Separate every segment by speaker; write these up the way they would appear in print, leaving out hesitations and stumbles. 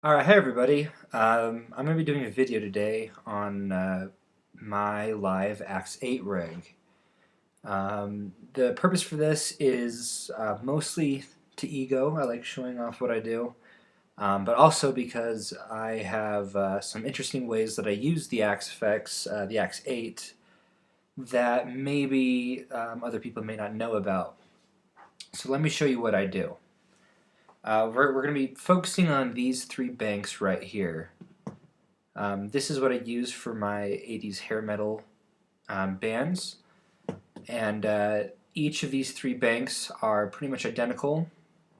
Speaker 1: Alright, hey everybody. I'm going to be doing a video today on my live AX8 rig. The purpose for this is mostly to ego. I like showing off what I do, but also because I have some interesting ways that I use the AX effects, the AX8, that maybe other people may not know about. So let me show you what I do. We're going to be focusing on these three banks right here. This is what I use for my 80s hair metal bands, and each of these three banks are pretty much identical,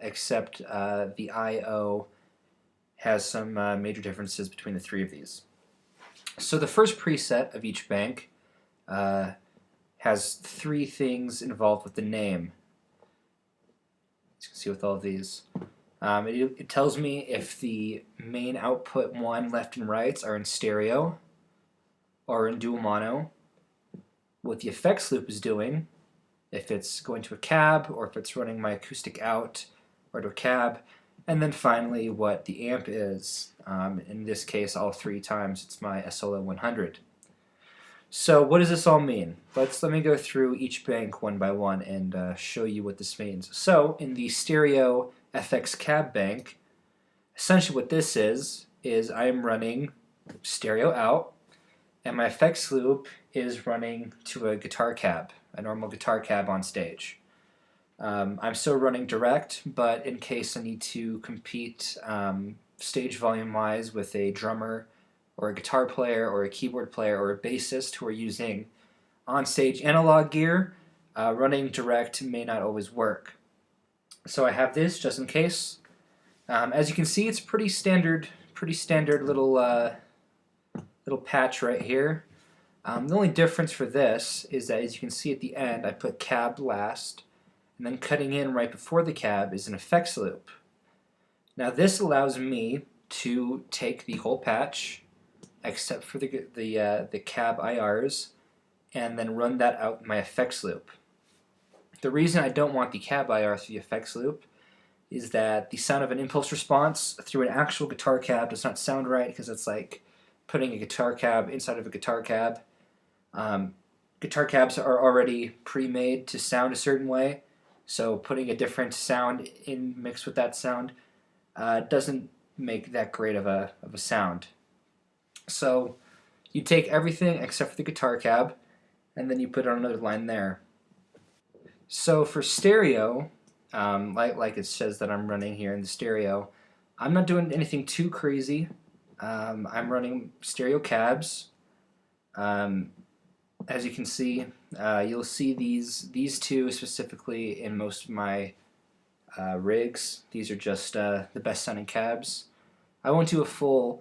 Speaker 1: except the I/O has some major differences between the three of these. So the first preset of each bank uh, has three things involved with the name. As you can see with all of these. It tells me if the main output one, left and rights, are in stereo or in dual mono, what the effects loop is doing, if it's going to a cab or if it's running my acoustic out or to a cab, and then finally what the amp is. In this case, all three times it's my SLO 100. So what does this all mean? Let me go through each bank one by one and show you what this means. So in the stereo FX cab bank, essentially what this is I am running stereo out, and my effects loop is running to a guitar cab, a normal guitar cab on stage. I'm still running direct, but in case I need to compete stage volume wise with a drummer or a guitar player or a keyboard player or a bassist who are using on-stage analog gear, running direct may not always work. So I have this just in case. As you can see, it's pretty standard little patch right here. The only difference for this is that, as you can see at the end, I put cab last, and then cutting in right before the cab is an effects loop. Now this allows me to take the whole patch, except for the cab IRs, and then run that out in my effects loop. The reason I don't want the cab IR through the effects loop is that the sound of an impulse response through an actual guitar cab does not sound right, because it's like putting a guitar cab inside of a guitar cab. Guitar cabs are already pre-made to sound a certain way, so putting a different sound in mixed with that sound doesn't make that great of a sound. So you take everything except for the guitar cab, and then you put it on another line there. So for stereo, like it says that I'm running here in the stereo, I'm not doing anything too crazy. I'm running stereo cabs. As you can see, you'll see these two specifically in most of my rigs. These are just the best sounding cabs. I won't do a full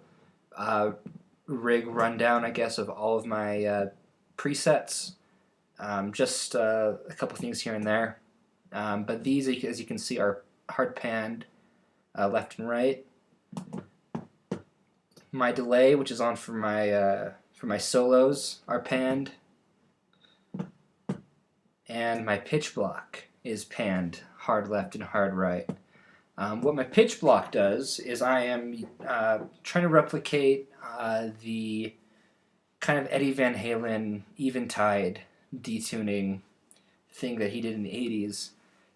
Speaker 1: rig rundown, I guess, of all of my presets. Just a couple things here and there. But these, as you can see, are hard panned left and right. My delay, which is on for my solos, are panned, and my pitch block is panned hard left and hard right. What my pitch block does is I am trying to replicate the kind of Eddie Van Halen Eventide detuning thing that he did in the 80s.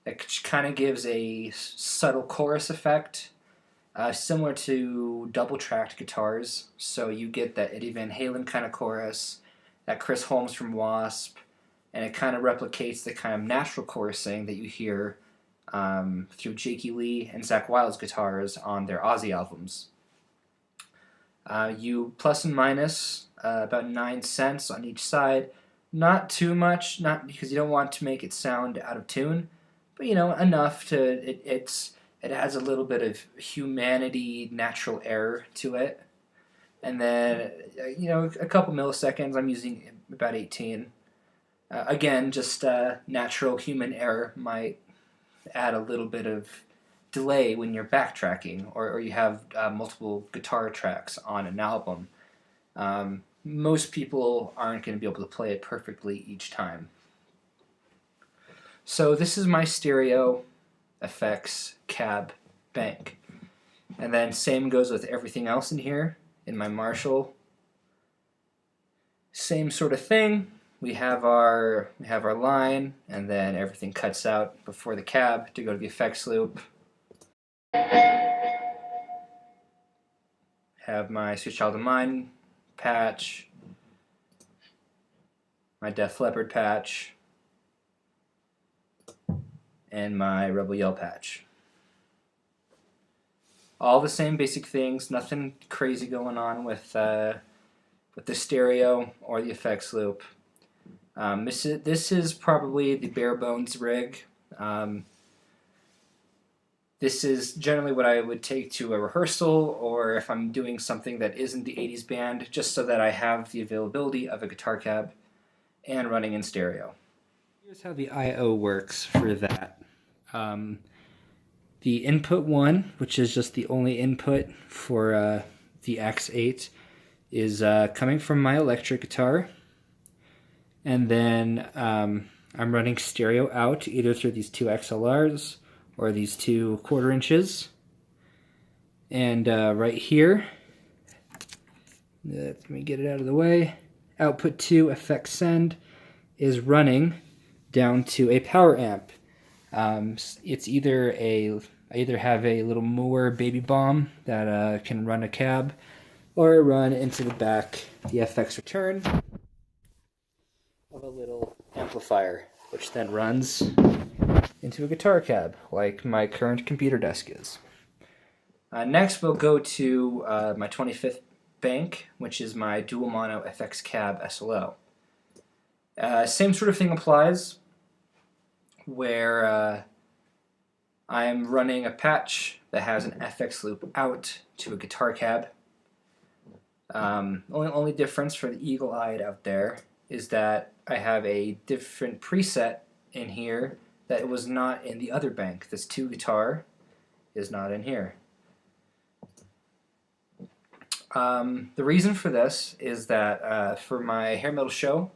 Speaker 1: That kind of gives a subtle chorus effect, similar to double-tracked guitars. So you get that Eddie Van Halen kind of chorus, that Chris Holmes from Wasp, and it kind of replicates the kind of natural chorusing that you hear through Jakey Lee and Zakk Wylde's guitars on their Ozzy albums. You plus and minus about 9 cents on each side. Not too much, not because you don't want to make it sound out of tune, but enough to it has a little bit of humanity, natural air to it. And then a couple milliseconds. I'm using about 18. Again, just natural human error might add a little bit of delay when you're backtracking, or you have multiple guitar tracks on an album. Most people aren't going to be able to play it perfectly each time. So this is my stereo effects cab bank. And then same goes with everything else in here. In my Marshall, same sort of thing. We have our line, and then everything cuts out before the cab to go to the effects loop. Have my Sweet Child of Mine patch, my Def Leppard patch, and my Rebel Yell patch. All the same basic things, nothing crazy going on with the stereo or the effects loop. This is probably the bare bones rig. This is generally what I would take to a rehearsal, or if I'm doing something that isn't the 80s band, just so that I have the availability of a guitar cab and running in stereo. Here's how the I/O works for that. The input one, which is just the only input for the AX8, is coming from my electric guitar. And then I'm running stereo out either through these two XLRs or these 2 1/4 inches. And right here, let me get it out of the way, output 2 effects send is running down to a power amp. It's either I either have a little Moore baby bomb that can run a cab, or I run into the back the FX return of a little amplifier, which then runs into a guitar cab, like my current computer desk is. Next, we'll go to my 25th bank, which is my dual mono FX cab SLO. Same sort of thing applies, where I'm running a patch that has an FX loop out to a guitar cab. Only difference for the eagle-eyed out there is that I have a different preset in here that was not in the other bank. This 2 guitar is not in here. The reason for this is that for my hair metal show,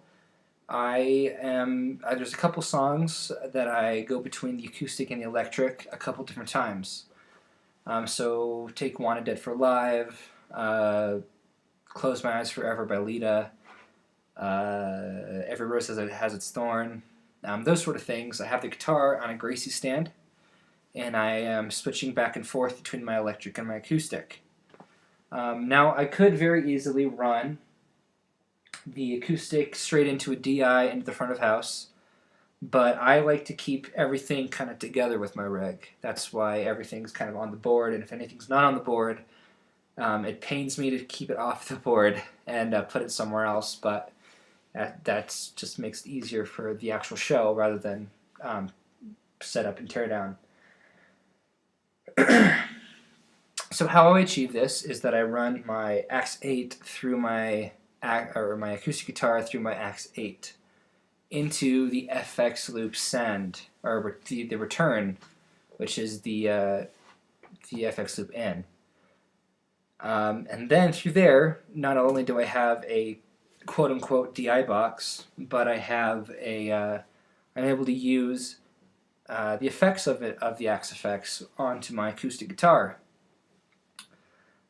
Speaker 1: there's a couple songs that I go between the acoustic and the electric a couple different times. So take Wanted Dead for Live, Close My Eyes Forever by Lita, Every Rose Has Its Thorn, those sort of things. I have the guitar on a Gracie stand, and I am switching back and forth between my electric and my acoustic. Now, I could very easily run the acoustic straight into a DI into the front of house, but I like to keep everything kind of together with my rig. That's why everything's kind of on the board, and if anything's not on the board, it pains me to keep it off the board and put it somewhere else, but that just makes it easier for the actual show rather than set up and tear down. So how I achieve this is that I run my AX8 through my acoustic guitar through my AX8 into the FX loop send, or the return, which is the FX loop in. And then through there, not only do I have a quote-unquote DI box, but I have I'm able to use the effects of the Axe effects onto my acoustic guitar.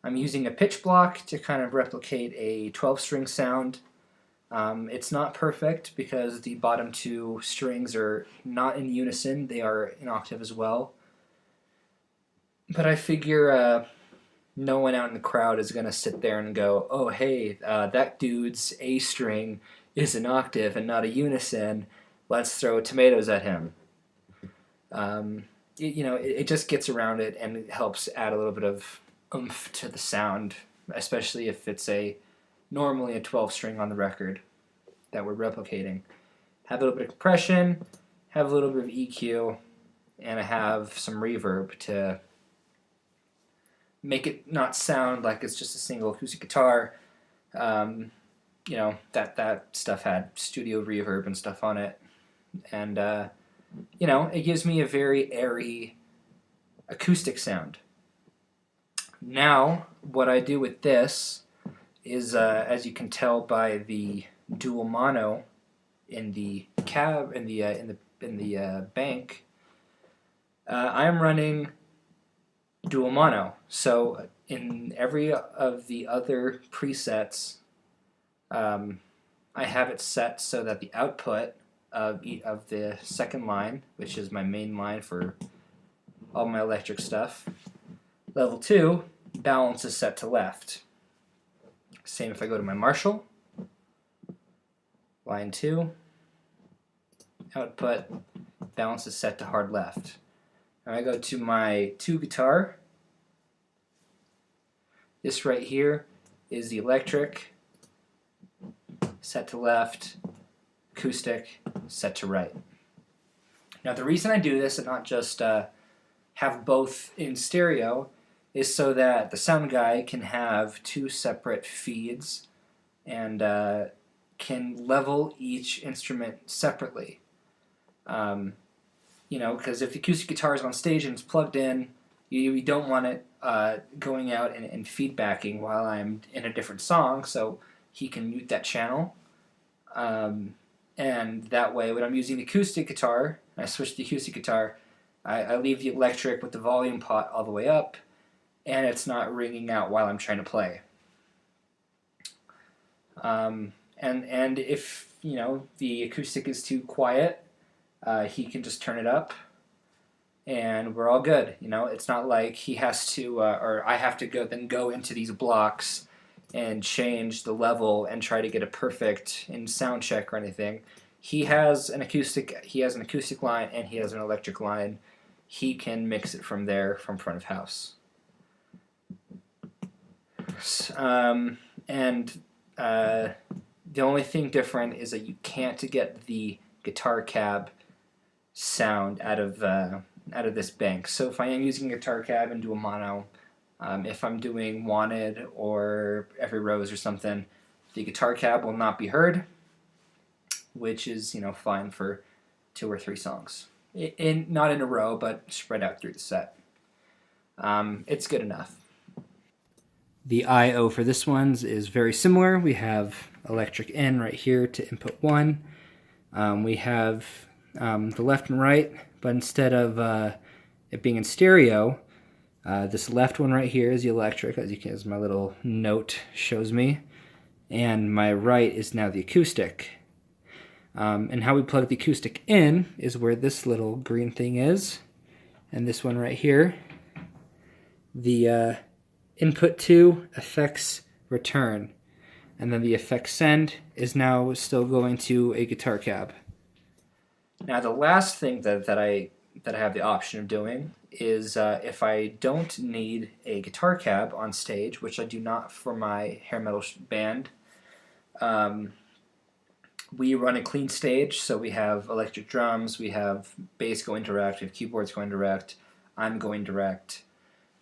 Speaker 1: I'm using a pitch block to kind of replicate a 12-string sound. It's not perfect because the bottom 2 strings are not in unison, they are in octave as well. But I figure no one out in the crowd is going to sit there and go, oh hey, that dude's A string is an octave and not a unison, let's throw tomatoes at him. It just gets around it, and it helps add a little bit of oomph to the sound, especially if it's normally a 12-string on the record that we're replicating. Have a little bit of compression, have a little bit of EQ, and I have some reverb to make it not sound like it's just a single acoustic guitar. That stuff had studio reverb and stuff on it, and it gives me a very airy acoustic sound. Now, what I do with this is, as you can tell by the dual mono in the cab in the bank, I'm running dual mono. So in every of the other presets, I have it set so that the output of the second line, which is my main line for all my electric stuff, level 2, balance is set to left. Same if I go to my Marshall, line 2, output, balance is set to hard left. Now I go to my 2 guitar. This right here is the electric, set to left, acoustic, set to right. Now the reason I do this and not just have both in stereo is so that the sound guy can have 2 separate feeds and can level each instrument separately. You know, because if the acoustic guitar is on stage and it's plugged in, you don't want it going out and feedbacking while I'm in a different song, so he can mute that channel. And that way, when I'm using the acoustic guitar, I switch to the acoustic guitar, I leave the electric with the volume pot all the way up, and it's not ringing out while I'm trying to play. And if you know the acoustic is too quiet, he can just turn it up, and we're all good. You know, it's not like he has to, or I have to go into these blocks and change the level and try to get it perfect in sound check or anything. He has an acoustic line and he has an electric line. He can mix it from there, from front of house. The only thing different is that you can't get the guitar cab sound out of this bank. So if I am using a guitar cab and do a mono, if I'm doing Wanted or Every Rose or something, the guitar cab will not be heard, which is, you know, fine for 2 or 3 songs. Not in a row, but spread out through the set. It's good enough. The I/O for this one's is very similar. We have electric in right here to input 1. We have the left and right, but instead of it being in stereo, this left one right here is the electric, as my little note shows me, and my right is now the acoustic. And how we plug the acoustic in is where this little green thing is, and this one right here. The input to effects return, and then the effects send is now still going to a guitar cab. Now the last thing that I have the option of doing is if I don't need a guitar cab on stage, which I do not for my hair metal band, we run a clean stage, so we have electric drums, we have bass going direct, we have keyboards going direct, I'm going direct.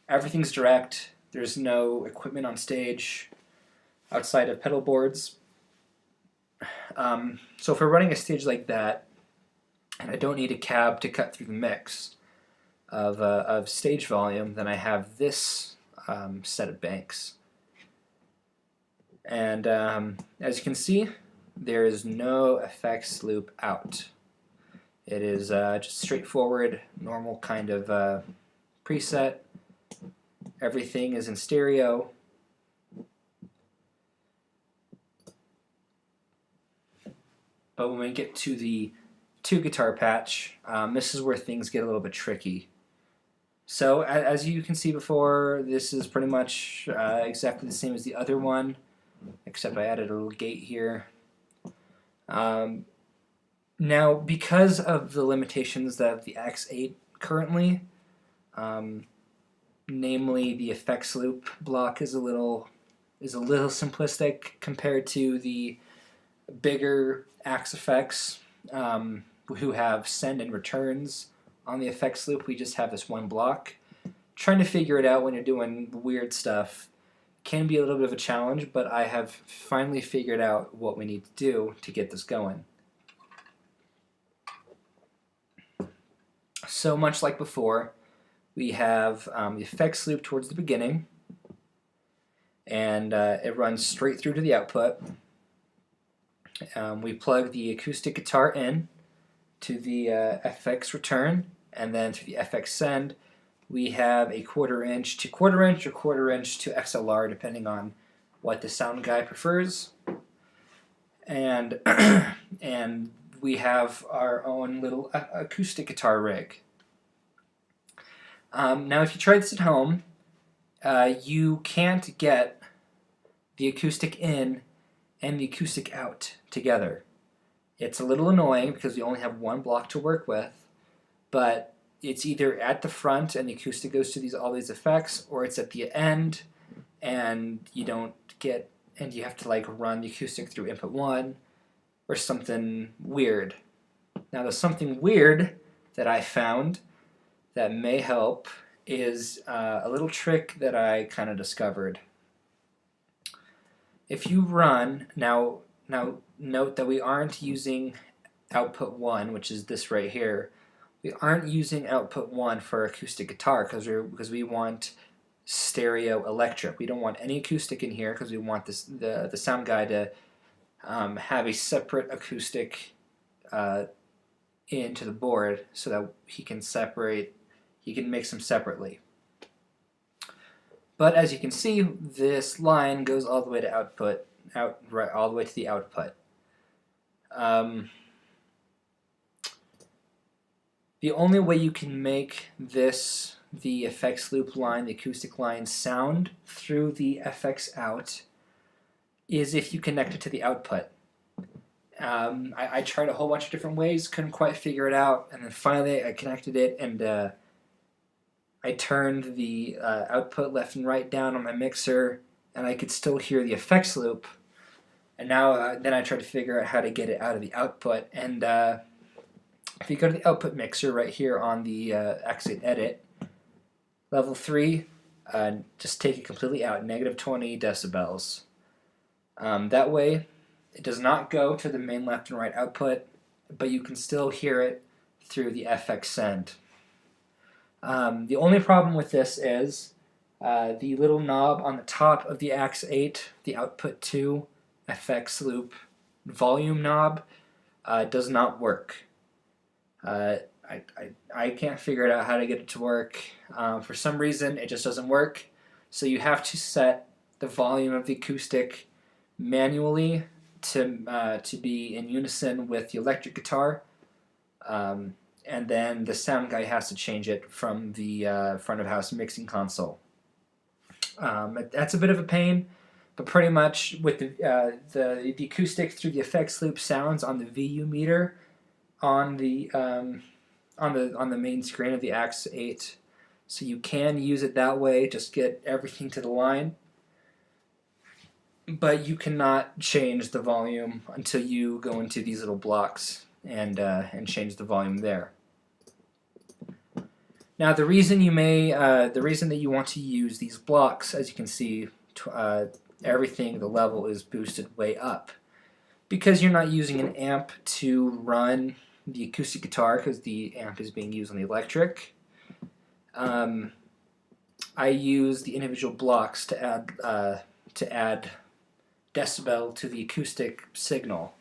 Speaker 1: Everything's direct. There's no equipment on stage outside of pedal boards. So if we're running a stage like that, and I don't need a cab to cut through the mix of stage volume, then I have this set of banks. And as you can see, there is no effects loop out. It is just straightforward, normal kind of preset. Everything is in stereo. But when we get to the 2 guitar patch, this is where things get a little bit tricky. So as you can see before, this is pretty much exactly the same as the other one, except I added a little gate here. Now, because of the limitations of the AX8 currently, namely the effects loop block is a little simplistic compared to the bigger Axe effects, who have send and returns on the effects loop. We just have this one block. Trying to figure it out when you're doing weird stuff can be a little bit of a challenge, but I have finally figured out what we need to do to get this going. So much like before, we have the effects loop towards the beginning, and it runs straight through to the output. We plug the acoustic guitar in to the FX return, and then through the FX send, we have a 1/4 inch to 1/4 inch or 1/4 inch to XLR, depending on what the sound guy prefers. And and we have our own little acoustic guitar rig. Now, if you try this at home, you can't get the acoustic in and the acoustic out together. It's a little annoying because we only have one block to work with, but it's either at the front and the acoustic goes to all these effects, or it's at the end and you have to like run the acoustic through input 1 or something weird. Now, there's something weird that I found that may help is a little trick that I kind of discovered. If you run, now note that we aren't using output 1, which is this right here. We aren't using output 1 for acoustic guitar because we want stereo electric. We don't want any acoustic in here because we want the sound guy to have a separate acoustic into the board so that he can mix them separately. But as you can see, this line goes all the way to all the way to the output. The only way you can make the effects loop line, the acoustic line, sound through the FX out is if you connect it to the output. I tried a whole bunch of different ways, couldn't quite figure it out, and then finally I connected it, and I turned the output left and right down on my mixer, and I could still hear the effects loop. And now then I tried to figure out how to get it out of the output, and if you go to the output mixer right here on the AX8 edit, level 3, just take it completely out, -20 decibels. That way, it does not go to the main left and right output, but you can still hear it through the FX send. The only problem with this is the little knob on the top of the AX8, the output 2 FX loop volume knob, does not work. I can't figure out how to get it to work. For some reason, it just doesn't work. So you have to set the volume of the acoustic manually to be in unison with the electric guitar, and then the sound guy has to change it from the front of house mixing console. That's a bit of a pain, but pretty much with the acoustic through the effects loop sounds on the VU meter on the main screen of the AX8, so you can use it that way. Just get everything to the line, but you cannot change the volume until you go into these little blocks and change the volume there. Now, the reason that you want to use these blocks, as you can see, everything, the level is boosted way up, because you're not using an amp to run the acoustic guitar, because the amp is being used on the electric. I use the individual blocks to add decibel to the acoustic signal,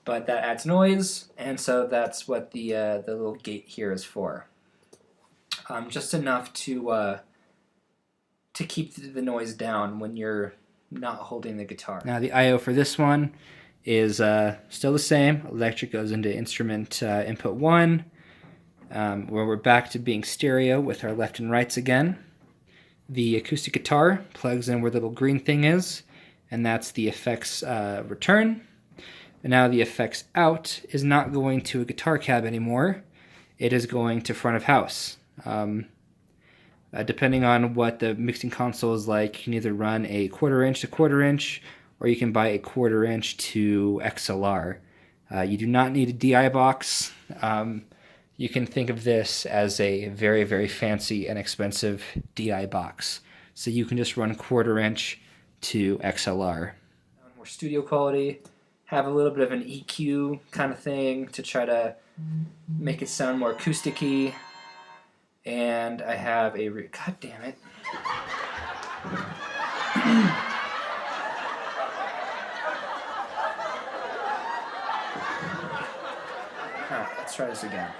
Speaker 1: but that adds noise, and so that's what the little gate here is for. Just enough to keep the noise down when you're not holding the guitar. Now, the I/O for this one is still the same. Electric goes into instrument input 1, where we're back to being stereo with our left and rights again. The acoustic guitar plugs in where the little green thing is, and that's the effects return. And now the effects out is not going to a guitar cab anymore. It is going to front of house. Depending on what the mixing console is like, you can either run a 1/4 inch to 1/4 inch, or you can buy a 1/4 inch to XLR. You do not need a DI box. You can think of this as a very, very fancy and expensive DI box. So you can just run 1/4 inch to XLR. More studio quality, have a little bit of an EQ kind of thing to try to make it sound more acousticy. And I have a God damn it. Alright, let's try this again.